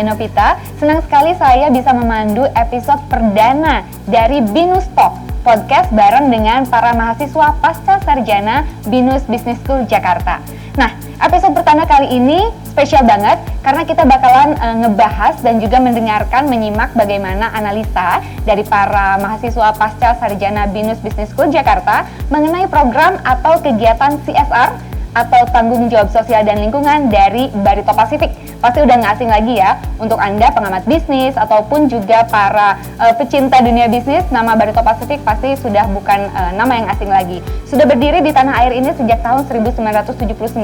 Novita. Senang sekali saya bisa memandu episode perdana dari Binus Talk, podcast bareng dengan para mahasiswa pasca sarjana Binus Business School Jakarta. Nah, episode pertama kali ini spesial banget karena kita bakalan ngebahas dan juga menyimak bagaimana analisa dari para mahasiswa pasca sarjana Binus Business School Jakarta mengenai program atau kegiatan CSR atau tanggung jawab sosial dan lingkungan dari Barito Pacific. Pasti udah nggak asing lagi ya untuk Anda pengamat bisnis ataupun juga para pecinta dunia bisnis, nama Barito Pacific pasti sudah bukan nama yang asing lagi. Sudah berdiri di tanah air ini sejak tahun 1979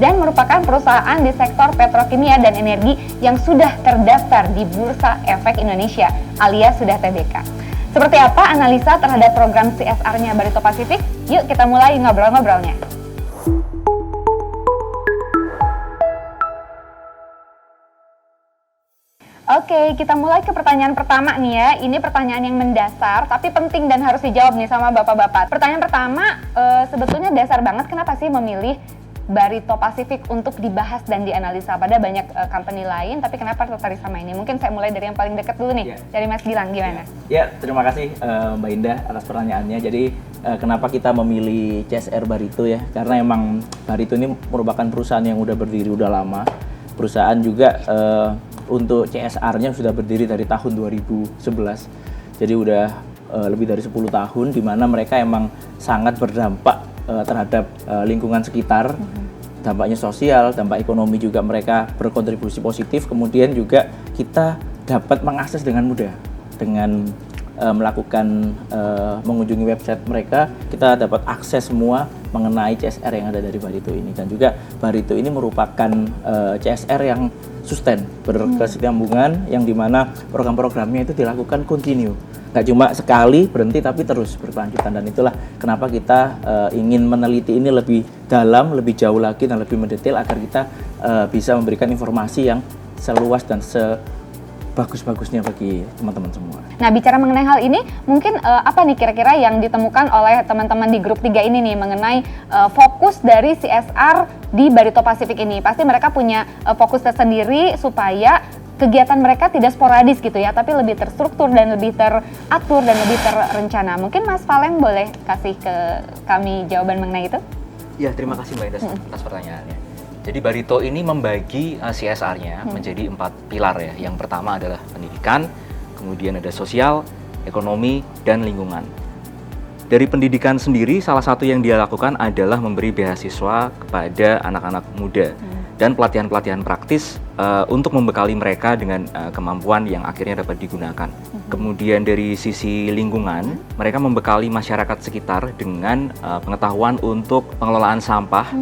dan merupakan perusahaan di sektor petrokimia dan energi yang sudah terdaftar di Bursa Efek Indonesia alias sudah TBK. Seperti apa analisa terhadap program CSR-nya Barito Pacific? Yuk kita mulai ngobrol-ngobrolnya. Oke, kita mulai ke pertanyaan pertama nih ya. Ini pertanyaan yang mendasar, tapi penting dan harus dijawab nih sama bapak-bapak. Pertanyaan pertama, sebetulnya dasar banget kenapa sih memilih Barito Pacific untuk dibahas dan dianalisa pada banyak company lain, tapi kenapa tertarik sama ini? Mungkin saya mulai dari yang paling dekat dulu nih, dari Mas Gilang, gimana? Ya, terima kasih Mbak Indah atas pertanyaannya. Jadi, kenapa kita memilih CSR Barito ya? Karena emang Barito ini merupakan perusahaan yang udah berdiri udah lama. Perusahaan juga untuk CSR-nya sudah berdiri dari tahun 2011, jadi udah lebih dari 10 tahun, di mana mereka emang sangat berdampak terhadap lingkungan sekitar, dampaknya sosial, dampak ekonomi juga mereka berkontribusi positif, kemudian juga kita dapat mengakses dengan mudah, dengan melakukan mengunjungi website mereka, kita dapat akses semua mengenai CSR yang ada dari Barito ini, dan juga Barito ini merupakan CSR yang sustain, berkesinambungan, yang dimana program-programnya itu dilakukan continue, nggak cuma sekali berhenti tapi terus berkelanjutan, dan itulah kenapa kita ingin meneliti ini lebih dalam, lebih jauh lagi dan lebih mendetail agar kita bisa memberikan informasi yang seluas dan bagus-bagusnya bagi teman-teman semua. Nah, bicara mengenai hal ini, mungkin apa nih kira-kira yang ditemukan oleh teman-teman di grup 3 ini nih mengenai fokus dari CSR di Barito Pacific ini? Pasti mereka punya fokus tersendiri supaya kegiatan mereka tidak sporadis gitu ya, tapi lebih terstruktur dan lebih teratur dan lebih terencana. Mungkin Mas Valen boleh kasih ke kami jawaban mengenai itu? Ya, terima kasih Mbak Indah atas pertanyaannya. Jadi Barito ini membagi CSR-nya menjadi 4 pilar ya. Yang pertama adalah pendidikan, kemudian ada sosial, ekonomi, dan lingkungan. Dari pendidikan sendiri, salah satu yang dia lakukan adalah memberi beasiswa kepada anak-anak muda dan pelatihan-pelatihan praktis untuk membekali mereka dengan kemampuan yang akhirnya dapat digunakan. Kemudian dari sisi lingkungan, mereka membekali masyarakat sekitar dengan pengetahuan untuk pengelolaan sampah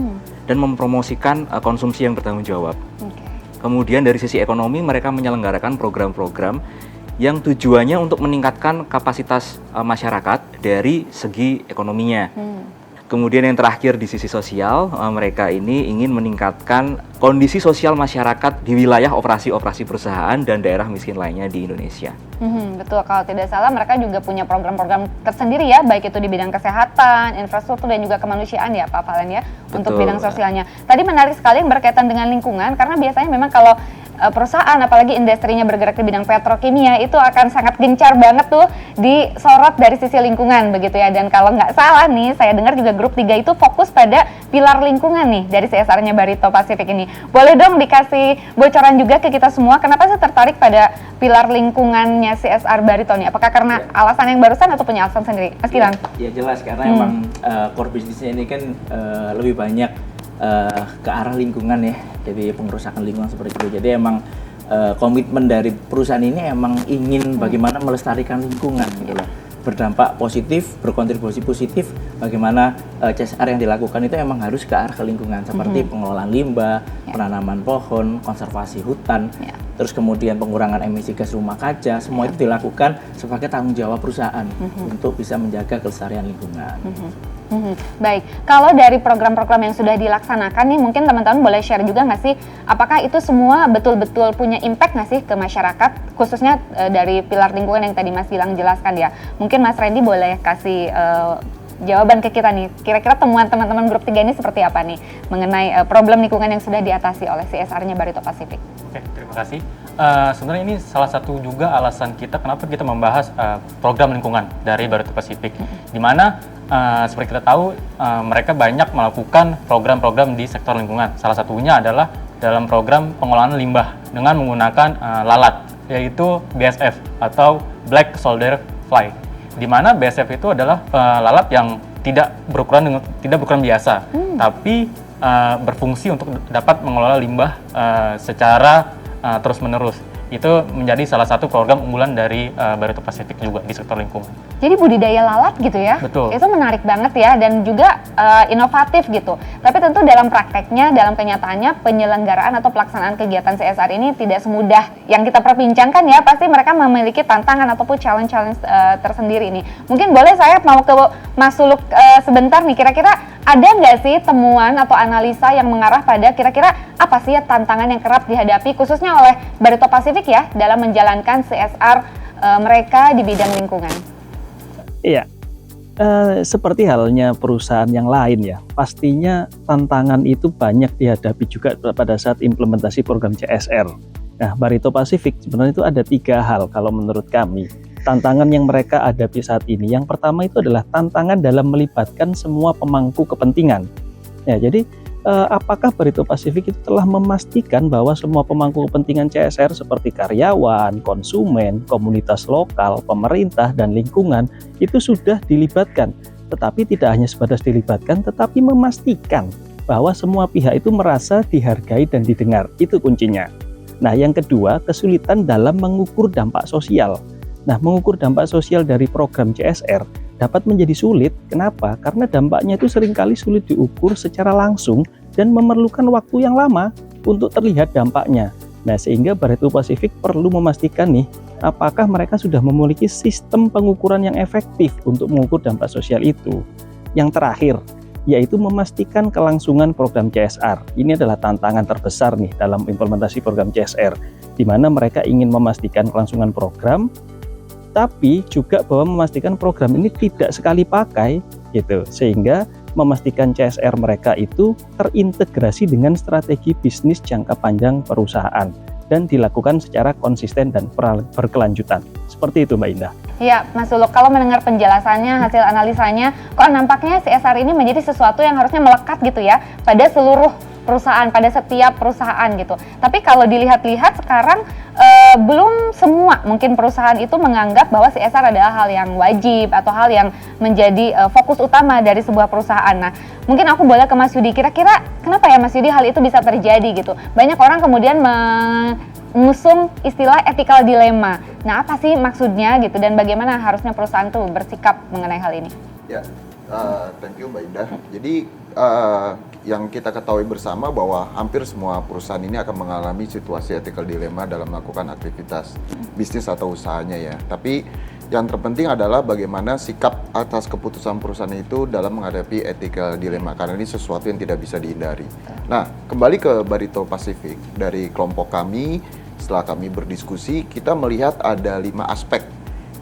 dan mempromosikan konsumsi yang bertanggung jawab. Kemudian dari sisi ekonomi, mereka menyelenggarakan program-program yang tujuannya untuk meningkatkan kapasitas masyarakat dari segi ekonominya. Kemudian yang terakhir di sisi sosial, mereka ini ingin meningkatkan kondisi sosial masyarakat di wilayah operasi-operasi perusahaan dan daerah miskin lainnya di Indonesia. Betul, kalau tidak salah mereka juga punya program-program tersendiri ya, baik itu di bidang kesehatan, infrastruktur, dan juga kemanusiaan ya Pak Valen ya, untuk bidang sosialnya. Tadi menarik sekali yang berkaitan dengan lingkungan, karena biasanya memang kalau perusahaan, apalagi industrinya bergerak di bidang petrokimia, itu akan sangat gencar banget tuh disorot dari sisi lingkungan begitu ya. Dan kalau nggak salah nih, saya dengar juga grup 3 itu fokus pada pilar lingkungan nih dari CSR-nya Barito Pacific ini. Boleh dong dikasih bocoran juga ke kita semua, kenapa sih tertarik pada pilar lingkungannya CSR Barito nih? Apakah karena alasan yang barusan atau punya alasan sendiri? Mas Gilang? Ya jelas, karena emang core bisnisnya ini kan lebih banyak ke arah lingkungan ya, jadi pengerusakan lingkungan seperti itu. Jadi emang komitmen dari perusahaan ini emang ingin bagaimana melestarikan lingkungan gitu loh, berdampak positif, berkontribusi positif. Bagaimana CSR yang dilakukan itu emang harus ke arah ke lingkungan, seperti pengelolaan limbah, penanaman pohon, konservasi hutan, terus kemudian pengurangan emisi gas rumah kaca. Semua itu dilakukan sebagai tanggung jawab perusahaan untuk bisa menjaga kelestarian lingkungan. Baik, kalau dari program-program yang sudah dilaksanakan nih, mungkin teman-teman boleh share juga nggak sih, apakah itu semua betul-betul punya impact nggak sih ke masyarakat, khususnya dari pilar lingkungan yang tadi Mas Gilang jelaskan ya. Mungkin Mas Randy boleh kasih jawaban ke kita nih, kira-kira temuan teman-teman grup 3 ini seperti apa nih mengenai problem lingkungan yang sudah diatasi oleh CSR-nya Barito Pacific. Oke, terima kasih. sebenarnya ini salah satu juga alasan kita kenapa kita membahas program lingkungan dari Barito Pacific, di mana seperti kita tahu mereka banyak melakukan program-program di sektor lingkungan. Salah satunya adalah dalam program pengolahan limbah dengan menggunakan lalat, yaitu BSF atau Black Soldier Fly, di mana BSF itu adalah lalat yang tidak berukuran biasa, tapi berfungsi untuk dapat mengelola limbah secara terus-menerus. Itu menjadi salah satu program unggulan dari Barito Pacific juga di sektor lingkungan. Jadi budidaya lalat gitu ya? Betul. Itu menarik banget ya, dan juga inovatif gitu. Tapi tentu dalam prakteknya, dalam kenyataannya, penyelenggaraan atau pelaksanaan kegiatan CSR ini tidak semudah yang kita perbincangkan ya. Pasti mereka memiliki tantangan ataupun challenge-challenge tersendiri nih. Mungkin boleh saya mau ke Mas Suluk sebentar nih, kira-kira ada nggak sih temuan atau analisa yang mengarah pada kira-kira apa sih ya tantangan yang kerap dihadapi khususnya oleh Barito Pacific ya dalam menjalankan CSR mereka di bidang lingkungan? Iya, seperti halnya perusahaan yang lain ya, pastinya tantangan itu banyak dihadapi juga pada saat implementasi program CSR. Nah, Barito Pacific sebenarnya itu ada 3 hal kalau menurut kami. Tantangan yang mereka hadapi saat ini, yang pertama itu adalah tantangan dalam melibatkan semua pemangku kepentingan. Ya, jadi apakah Barito Pacific itu telah memastikan bahwa semua pemangku kepentingan CSR seperti karyawan, konsumen, komunitas lokal, pemerintah, dan lingkungan itu sudah dilibatkan. Tetapi tidak hanya sebatas dilibatkan, tetapi memastikan bahwa semua pihak itu merasa dihargai dan didengar. Itu kuncinya. Nah, yang kedua, kesulitan dalam mengukur dampak sosial. Nah, mengukur dampak sosial dari program CSR dapat menjadi sulit. Kenapa? Karena dampaknya itu seringkali sulit diukur secara langsung dan memerlukan waktu yang lama untuk terlihat dampaknya. Nah, sehingga Barito Pacific perlu memastikan nih, apakah mereka sudah memiliki sistem pengukuran yang efektif untuk mengukur dampak sosial itu. Yang terakhir, yaitu memastikan kelangsungan program CSR. Ini adalah tantangan terbesar nih dalam implementasi program CSR, di mana mereka ingin memastikan kelangsungan program, tapi juga bahwa memastikan program ini tidak sekali pakai gitu, sehingga memastikan CSR mereka itu terintegrasi dengan strategi bisnis jangka panjang perusahaan dan dilakukan secara konsisten dan berkelanjutan. Seperti itu, Mbak Indah. Iya, Mas Suluk, kalau mendengar penjelasannya, hasil analisanya, kok nampaknya CSR ini menjadi sesuatu yang harusnya melekat gitu ya pada seluruh perusahaan, pada setiap perusahaan gitu. Tapi kalau dilihat-lihat sekarang belum semua mungkin perusahaan itu menganggap bahwa CSR adalah hal yang wajib atau hal yang menjadi fokus utama dari sebuah perusahaan. Nah, mungkin aku boleh ke Mas Yudi, kira-kira kenapa ya Mas Yudi hal itu bisa terjadi gitu? Banyak orang kemudian mengusung istilah ethical dilemma. Nah, apa sih maksudnya gitu dan bagaimana harusnya perusahaan tuh bersikap mengenai hal ini? Ya, thank you Mbak Indah. Jadi yang kita ketahui bersama bahwa hampir semua perusahaan ini akan mengalami situasi ethical dilemma dalam melakukan aktivitas bisnis atau usahanya ya. Tapi yang terpenting adalah bagaimana sikap atas keputusan perusahaan itu dalam menghadapi ethical dilemma, karena ini sesuatu yang tidak bisa dihindari. Nah, kembali ke Barito Pacific, dari kelompok kami, setelah kami berdiskusi, kita melihat ada 5 aspek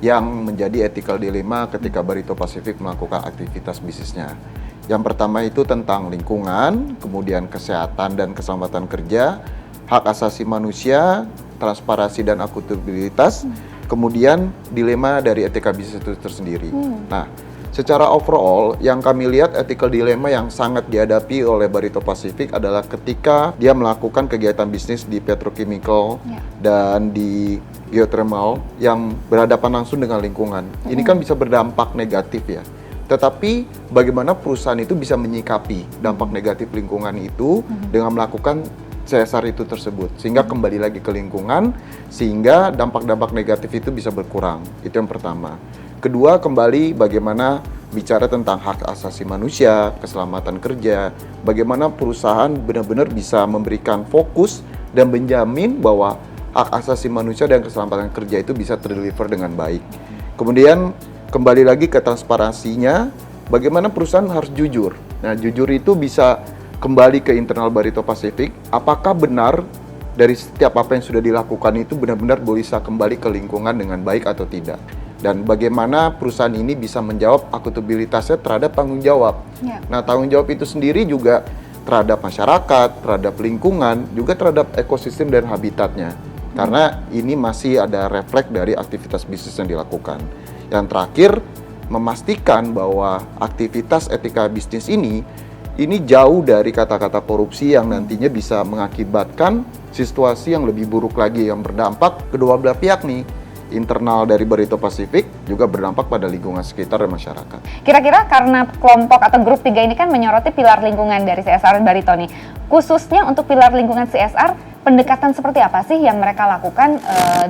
yang menjadi ethical dilemma ketika Barito Pacific melakukan aktivitas bisnisnya. Yang pertama itu tentang lingkungan, kemudian kesehatan dan keselamatan kerja, hak asasi manusia, transparansi dan akuntabilitas, kemudian dilema dari etika bisnis itu tersendiri. Nah, secara overall yang kami lihat ethical dilemma yang sangat dihadapi oleh Barito Pacific adalah ketika dia melakukan kegiatan bisnis di petrochemical dan di geothermal yang berhadapan langsung dengan lingkungan. Ini kan bisa berdampak negatif ya. Tetapi bagaimana perusahaan itu bisa menyikapi dampak negatif lingkungan itu dengan melakukan CSR itu tersebut, sehingga kembali lagi ke lingkungan, sehingga dampak-dampak negatif itu bisa berkurang. Itu yang pertama. Kedua, kembali bagaimana bicara tentang hak asasi manusia, keselamatan kerja, bagaimana perusahaan benar-benar bisa memberikan fokus dan menjamin bahwa hak asasi manusia dan keselamatan kerja itu bisa terdeliver dengan baik. Kemudian kembali lagi ke transparansinya, bagaimana perusahaan harus jujur. Nah, jujur itu bisa kembali ke internal Barito Pacific, apakah benar dari setiap apa yang sudah dilakukan itu benar-benar bisa kembali ke lingkungan dengan baik atau tidak. Dan bagaimana perusahaan ini bisa menjawab akuntabilitasnya terhadap tanggung jawab. Nah, tanggung jawab itu sendiri juga terhadap masyarakat, terhadap lingkungan, juga terhadap ekosistem dan habitatnya. karena ini masih ada refleks dari aktivitas bisnis yang dilakukan. Yang terakhir, memastikan bahwa aktivitas etika bisnis ini jauh dari kata-kata korupsi yang nantinya bisa mengakibatkan situasi yang lebih buruk lagi yang berdampak kedua belah pihak nih. Internal dari Barito Pacific juga berdampak pada lingkungan sekitar dan masyarakat. Kira-kira karena kelompok atau grup 3 ini kan menyoroti pilar lingkungan dari CSR Barito nih. Khususnya untuk pilar lingkungan CSR, pendekatan seperti apa sih yang mereka lakukan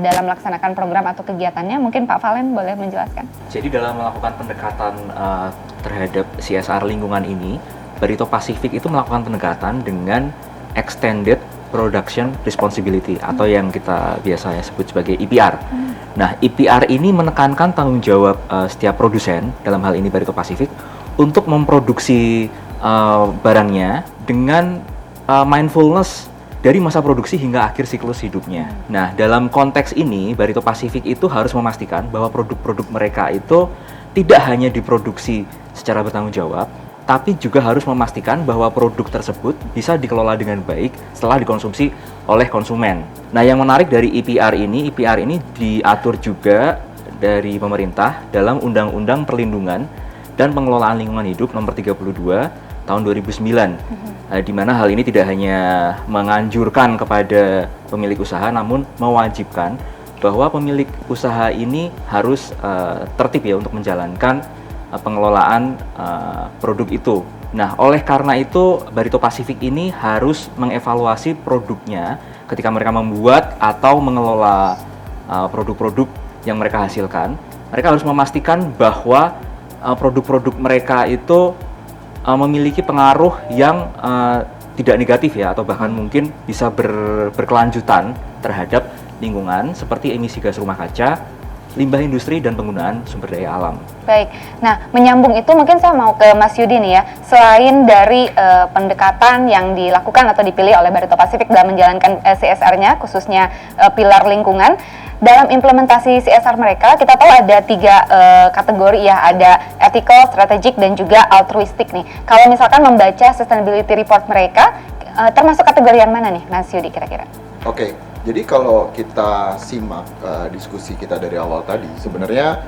dalam melaksanakan program atau kegiatannya? Mungkin Pak Valen boleh menjelaskan. Jadi dalam melakukan pendekatan terhadap CSR lingkungan ini, Barito Pacific itu melakukan pendekatan dengan Extended Production Responsibility atau yang kita biasanya sebut sebagai EPR. Nah, EPR ini menekankan tanggung jawab setiap produsen, dalam hal ini Barito Pacific, untuk memproduksi barangnya dengan mindfulness dari masa produksi hingga akhir siklus hidupnya. Nah, dalam konteks ini, Barito Pacific itu harus memastikan bahwa produk-produk mereka itu tidak hanya diproduksi secara bertanggung jawab, tapi juga harus memastikan bahwa produk tersebut bisa dikelola dengan baik setelah dikonsumsi oleh konsumen. Nah, yang menarik dari EPR ini diatur juga dari pemerintah dalam Undang-Undang Perlindungan dan Pengelolaan Lingkungan Hidup Nomor 32 Tahun 2009. Di mana hal ini tidak hanya menganjurkan kepada pemilik usaha, namun mewajibkan bahwa pemilik usaha ini harus tertib ya untuk menjalankan pengelolaan produk itu. Nah, oleh karena itu Barito Pacific ini harus mengevaluasi produknya ketika mereka membuat atau mengelola produk-produk yang mereka hasilkan. Mereka harus memastikan bahwa produk-produk mereka itu memiliki pengaruh yang tidak negatif ya, atau bahkan mungkin bisa berkelanjutan terhadap lingkungan seperti emisi gas rumah kaca, limbah industri, dan penggunaan sumber daya alam. Baik, nah menyambung itu mungkin saya mau ke Mas Yudi nih ya. Selain dari pendekatan yang dilakukan atau dipilih oleh Barito Pacific dalam menjalankan CSR-nya, khususnya pilar lingkungan, dalam implementasi CSR mereka kita tahu ada 3 kategori ya, ada ethical, strategic, dan juga altruistik nih. Kalau misalkan membaca sustainability report mereka, termasuk kategori yang mana nih Mas Yudi kira-kira? Oke, jadi kalau kita simak diskusi kita dari awal tadi, sebenarnya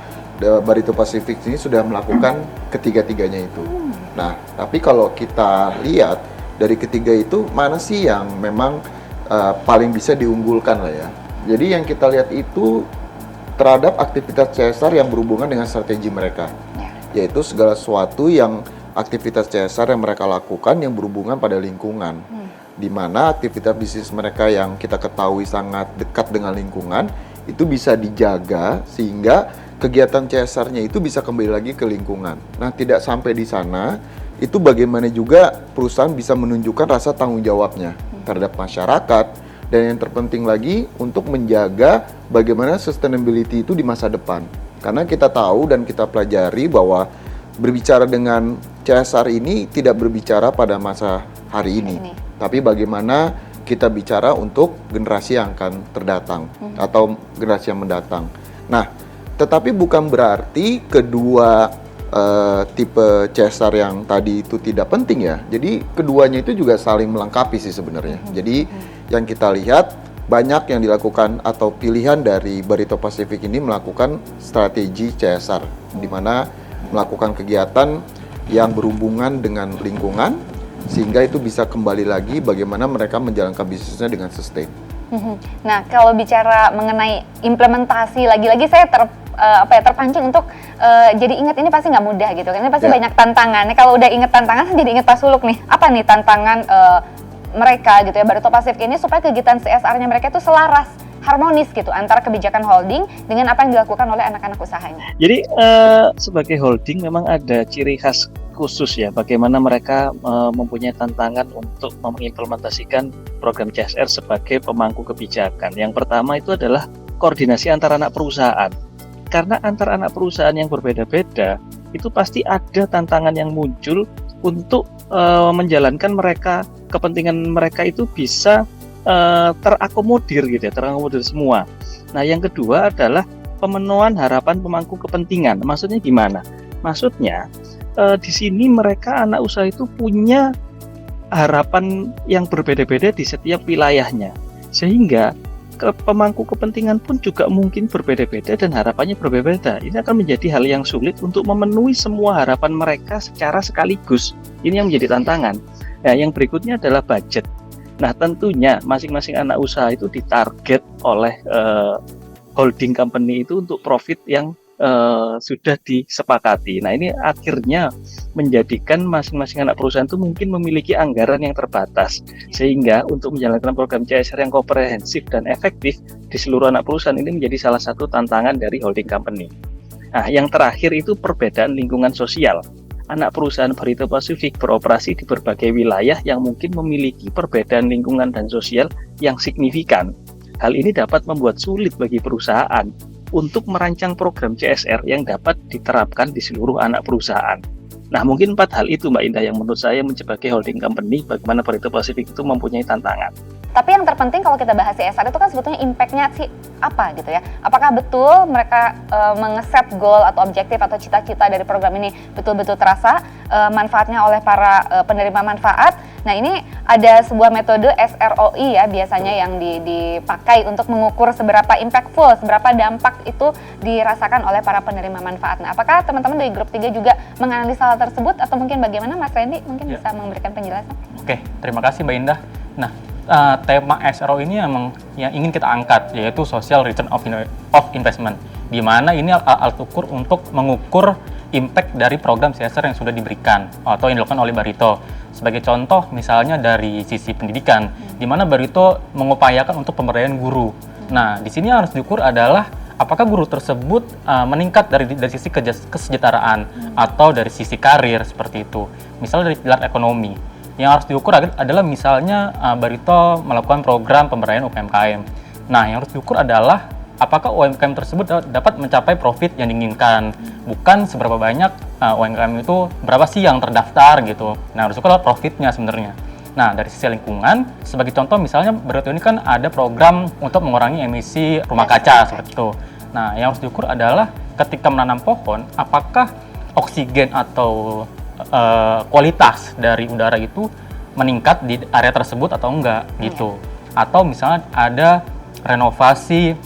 Barito Pacific ini sudah melakukan ketiga-tiganya itu. Nah, tapi kalau kita lihat dari ketiga itu, mana sih yang memang paling bisa diunggulkan lah ya. Jadi yang kita lihat itu terhadap aktivitas CSR yang berhubungan dengan strategi mereka. Yaitu segala sesuatu yang aktivitas CSR yang mereka lakukan yang berhubungan pada lingkungan. Di mana aktivitas bisnis mereka yang kita ketahui sangat dekat dengan lingkungan itu bisa dijaga sehingga kegiatan CSR-nya itu bisa kembali lagi ke lingkungan. Nah, tidak sampai di sana, itu bagaimana juga perusahaan bisa menunjukkan rasa tanggung jawabnya terhadap masyarakat, dan yang terpenting lagi untuk menjaga bagaimana sustainability itu di masa depan. Karena kita tahu dan kita pelajari bahwa berbicara dengan CSR ini tidak berbicara pada masa hari ini. Tapi bagaimana kita bicara untuk generasi yang akan terdatang atau generasi yang mendatang. Nah, tetapi bukan berarti kedua tipe CSR yang tadi itu tidak penting ya. Jadi keduanya itu juga saling melengkapi sih sebenarnya. Jadi yang kita lihat banyak yang dilakukan atau pilihan dari Barito Pacific ini melakukan strategi CSR, di mana melakukan kegiatan yang berhubungan dengan lingkungan, sehingga itu bisa kembali lagi bagaimana mereka menjalankan bisnisnya dengan sustain. Nah, kalau bicara mengenai implementasi, lagi-lagi saya terpancing untuk jadi ingat ini pasti nggak mudah gitu kan, ini pasti banyak tantangan. Kalau udah inget tantangan, jadi inget Pak Suluk nih. Apa nih tantangan mereka gitu ya, Barito Pacific ini supaya kegiatan CSR-nya mereka itu selaras, harmonis gitu antara kebijakan holding dengan apa yang dilakukan oleh anak-anak usahanya. Jadi sebagai holding memang ada ciri khas khusus ya, bagaimana mereka mempunyai tantangan untuk mengimplementasikan program CSR sebagai pemangku kebijakan. Yang pertama itu adalah koordinasi antara anak perusahaan. Karena antara anak perusahaan yang berbeda-beda, itu pasti ada tantangan yang muncul untuk menjalankan mereka, kepentingan mereka itu bisa terakomodir gitu ya, terakomodir semua. Nah, yang kedua adalah pemenuhan harapan pemangku kepentingan. Maksudnya gimana? Maksudnya di sini mereka anak usaha itu punya harapan yang berbeda-beda di setiap wilayahnya, sehingga pemangku kepentingan pun juga mungkin berbeda-beda dan harapannya berbeda-beda. Ini akan menjadi hal yang sulit untuk memenuhi semua harapan mereka secara sekaligus. Ini yang menjadi tantangan. Nah, yang berikutnya adalah budget. Nah, tentunya masing-masing anak usaha itu ditarget oleh holding company itu untuk profit yang sudah disepakati. Nah, ini akhirnya menjadikan masing-masing anak perusahaan itu mungkin memiliki anggaran yang terbatas, sehingga untuk menjalankan program CSR yang komprehensif dan efektif di seluruh anak perusahaan ini menjadi salah satu tantangan dari holding company. Nah, yang terakhir itu perbedaan lingkungan sosial. Anak perusahaan Barito Pacific beroperasi di berbagai wilayah yang mungkin memiliki perbedaan lingkungan dan sosial yang signifikan. Hal ini dapat membuat sulit bagi perusahaan untuk merancang program CSR yang dapat diterapkan di seluruh anak perusahaan. Nah, mungkin 4 hal itu Mbak Indah yang menurut saya sebagai holding company bagaimana Barito Pacific itu mempunyai tantangan. Tapi yang terpenting kalau kita bahas CSR itu kan sebetulnya impact-nya sih apa gitu ya. Apakah betul mereka mengeset goal atau objektif atau cita-cita dari program ini betul-betul terasa manfaatnya oleh para penerima manfaat. Nah, ini ada sebuah metode SROI ya biasanya yang dipakai untuk mengukur seberapa impactful, seberapa dampak itu dirasakan oleh para penerima manfaat. Nah, apakah teman-teman dari grup 3 juga menganalisa hal tersebut atau mungkin bagaimana Mas Randy mungkin bisa memberikan penjelasan? Oke, terima kasih Mbak Indah. Nah, tema SRO ini emang yang ingin kita angkat, yaitu Social Return of Investment, di mana ini alat ukur untuk mengukur impact dari program CSR yang sudah diberikan atau yang dilakukan oleh Barito. Sebagai contoh, misalnya dari sisi pendidikan, di mana Barito mengupayakan untuk pemberdayaan guru. Nah, di sini yang harus diukur adalah apakah guru tersebut meningkat dari sisi kesejahteraan atau dari sisi karir seperti itu. Misalnya dari pilar ekonomi. Yang harus diukur adalah misalnya Barito melakukan program pemberdayaan UMKM. Nah, yang harus diukur adalah apakah UMKM tersebut dapat mencapai profit yang diinginkan, bukan seberapa banyak UMKM itu berapa sih yang terdaftar gitu. Nah, harus diukur adalah profitnya sebenarnya. Nah, dari sisi lingkungan, sebagai contoh misalnya Barito ini kan ada program untuk mengurangi emisi rumah kaca seperti itu. Nah, yang harus diukur adalah ketika menanam pohon, apakah oksigen atau kualitas dari udara itu meningkat di area tersebut atau enggak gitu. Atau misalnya ada renovasi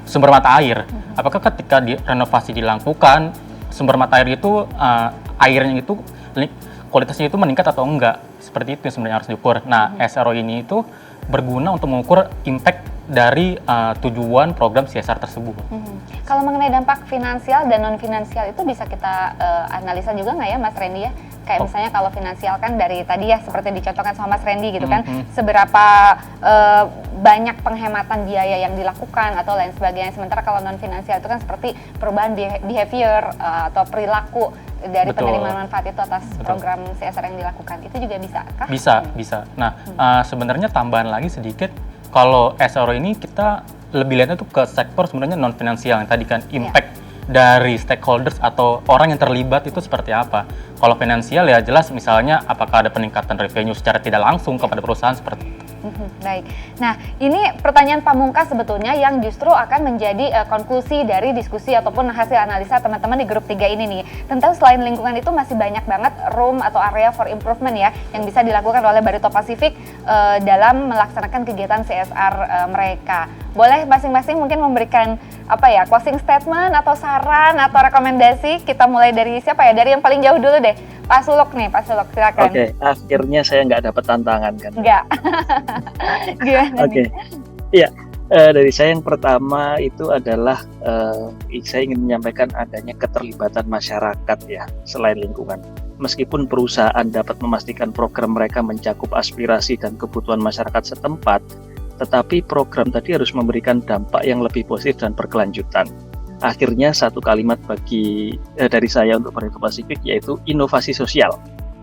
sumber mata air. Apakah ketika renovasi dilakukan sumber mata air itu airnya itu kualitasnya itu meningkat atau enggak? Seperti itu yang sebenarnya harus diukur. Nah, SRO ini itu berguna untuk mengukur impact dari tujuan program CSR tersebut. Kalau mengenai dampak finansial dan non finansial itu bisa kita analisa juga nggak ya Mas Randy ya? Kayak misalnya kalau finansial kan dari tadi ya seperti dicontohkan sama Mas Randy gitu kan, seberapa banyak penghematan biaya yang dilakukan atau lain sebagainya. Sementara kalau non finansial itu kan seperti perubahan behavior atau perilaku dari penerima manfaat itu atas program CSR yang dilakukan. Itu juga bisa kah? Bisa. Nah, sebenarnya tambahan lagi sedikit, kalau SRO ini kita lebih lihatnya tuh ke sektor sebenarnya non finansial yang tadi kan impact dari stakeholders atau orang yang terlibat itu seperti apa. Kalau finansial ya jelas misalnya apakah ada peningkatan revenue secara tidak langsung kepada perusahaan seperti itu. Baik. Nah, ini pertanyaan pamungkas sebetulnya yang justru akan menjadi konklusi dari diskusi ataupun hasil analisa teman-teman di grup 3 ini nih. Tentu selain lingkungan itu masih banyak banget room atau area for improvement ya yang bisa dilakukan oleh Barito Pacific dalam melaksanakan kegiatan CSR mereka. Boleh masing-masing mungkin memberikan closing statement atau saran atau rekomendasi. Kita mulai dari siapa ya? Dari yang paling jauh dulu deh. Pak Suluk nih, Pak Suluk silakan. Oke, akhirnya saya nggak dapat tantangan kan? Nggak. Gimana nih? Iya, dari saya yang pertama itu adalah saya ingin menyampaikan adanya keterlibatan masyarakat ya, selain lingkungan. Meskipun perusahaan dapat memastikan program mereka mencakup aspirasi dan kebutuhan masyarakat setempat, tetapi program tadi harus memberikan dampak yang lebih positif dan berkelanjutan. Akhirnya satu kalimat dari saya untuk Barito Pacific yaitu inovasi sosial.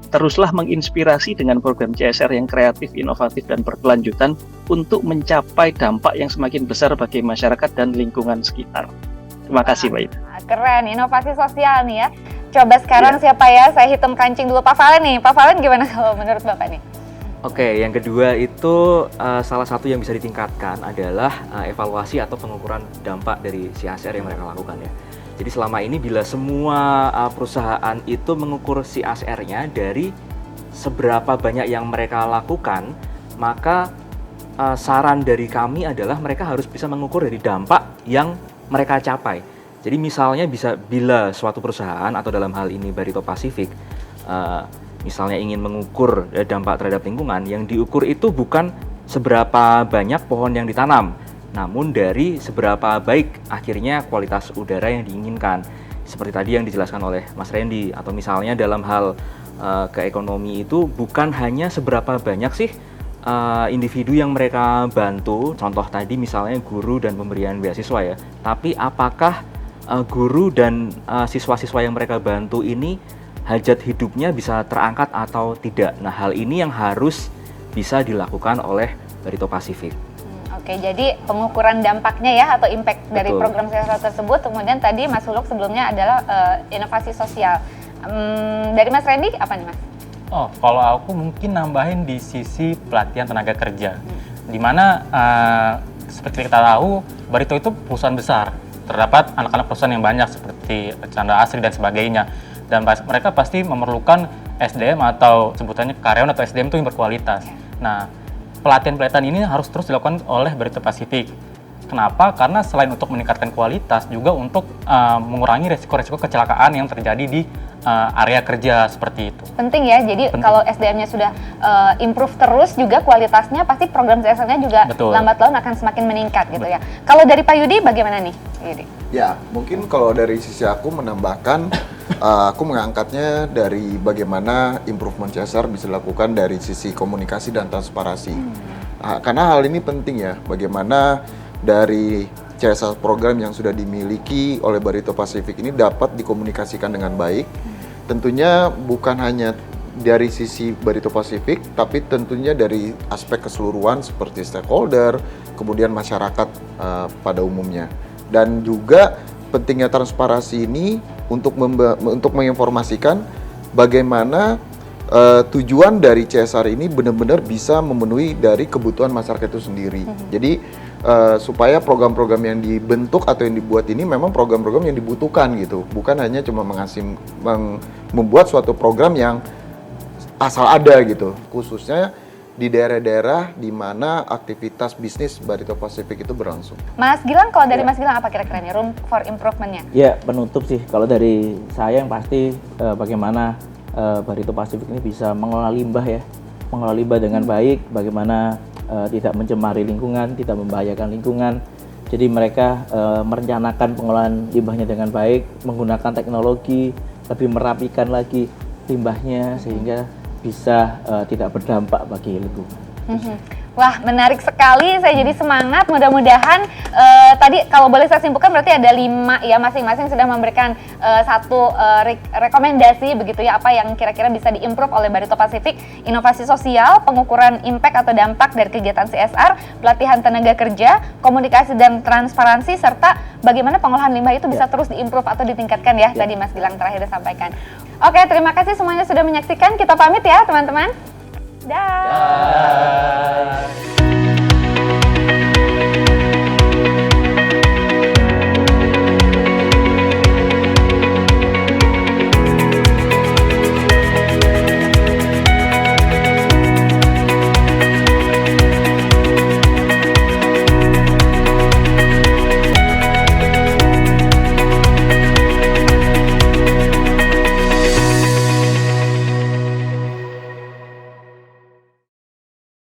Teruslah menginspirasi dengan program CSR yang kreatif, inovatif, dan berkelanjutan untuk mencapai dampak yang semakin besar bagi masyarakat dan lingkungan sekitar. Terima kasih Mbak Ida. Keren, inovasi sosial nih ya. Coba sekarang siapa ya? Saya hitam kancing dulu Pak Valen nih. Pak Valen gimana kalau menurut Bapak nih? Oke, yang kedua itu salah satu yang bisa ditingkatkan adalah evaluasi atau pengukuran dampak dari CSR yang mereka lakukan ya. Jadi selama ini bila semua perusahaan itu mengukur CSR-nya dari seberapa banyak yang mereka lakukan, maka saran dari kami adalah mereka harus bisa mengukur dari dampak yang mereka capai. Jadi misalnya bila suatu perusahaan atau dalam hal ini Barito Pacific misalnya ingin mengukur dampak terhadap lingkungan, yang diukur itu bukan seberapa banyak pohon yang ditanam, namun dari seberapa baik akhirnya kualitas udara yang diinginkan. Seperti tadi yang dijelaskan oleh Mas Randy, atau misalnya dalam hal ke ekonomi itu bukan hanya seberapa banyak sih individu yang mereka bantu, contoh tadi misalnya guru dan pemberian beasiswa ya, tapi apakah guru dan siswa-siswa yang mereka bantu ini hajat hidupnya bisa terangkat atau tidak. Nah, hal ini yang harus bisa dilakukan oleh Barito Pacific. Oke, jadi pengukuran dampaknya ya atau impact dari Betul. program CSR tersebut. Kemudian tadi Mas Huluk sebelumnya adalah inovasi sosial. Dari Mas Randy apa nih Mas? Oh, kalau aku mungkin nambahin di sisi pelatihan tenaga kerja, di mana seperti kita tahu Barito itu perusahaan besar, terdapat anak-anak perusahaan yang banyak seperti Chandra Asri dan sebagainya, dan mereka pasti memerlukan SDM atau sebutannya karyawan atau SDM itu yang berkualitas. Nah, pelatihan-pelatihan ini harus terus dilakukan oleh Barito Pacific. Kenapa? Karena selain untuk meningkatkan kualitas, juga untuk mengurangi resiko-resiko kecelakaan yang terjadi di area kerja seperti itu. Penting ya, jadi Penting. kalau SDM-nya sudah improve terus juga kualitasnya, pasti program CSR-nya juga Betul. lambat laun akan semakin meningkat gitu ya. Kalau dari Pak Yudi bagaimana nih? Yudi? Ya, mungkin kalau dari sisi aku menambahkan, aku mengangkatnya dari bagaimana improvement CSR bisa dilakukan dari sisi komunikasi dan transparansi. Karena hal ini penting ya, bagaimana dari CSR program yang sudah dimiliki oleh Barito Pacific ini dapat dikomunikasikan dengan baik. Tentunya bukan hanya dari sisi Barito Pacific, tapi tentunya dari aspek keseluruhan seperti stakeholder, kemudian masyarakat pada umumnya. Dan juga pentingnya transparansi ini untuk menginformasikan bagaimana tujuan dari CSR ini benar-benar bisa memenuhi dari kebutuhan masyarakat itu sendiri. Jadi supaya program-program yang dibentuk atau yang dibuat ini memang program-program yang dibutuhkan gitu, bukan hanya cuma membuat suatu program yang asal ada gitu, khususnya di daerah-daerah di mana aktivitas bisnis Barito Pacific itu berlangsung. Mas Gilang, kalau dari Ya. Mas Gilang apa kira-kira nih room for improvement-nya? Ya, penutup sih kalau dari saya yang pasti bagaimana Barito Pacific ini bisa mengelola limbah ya, mengelola limbah dengan baik, bagaimana tidak mencemari lingkungan, tidak membahayakan lingkungan. Jadi mereka merencanakan pengelolaan limbahnya dengan baik, menggunakan teknologi, lebih merapikan lagi limbahnya sehingga bisa tidak berdampak bagi lingkungan. Wah, menarik sekali. Saya jadi semangat. Mudah-mudahan tadi kalau boleh saya simpulkan berarti ada 5 ya, masing-masing sudah memberikan satu rekomendasi begitu ya, apa yang kira-kira bisa diimprove oleh Barito Pacific. Inovasi sosial, pengukuran impact atau dampak dari kegiatan CSR, pelatihan tenaga kerja, komunikasi dan transparansi, serta bagaimana pengolahan limbah itu bisa terus diimprove atau ditingkatkan ya. Tadi Mas Gilang terakhir disampaikan. Oke, terima kasih semuanya sudah menyaksikan. Kita pamit ya teman-teman. Dah.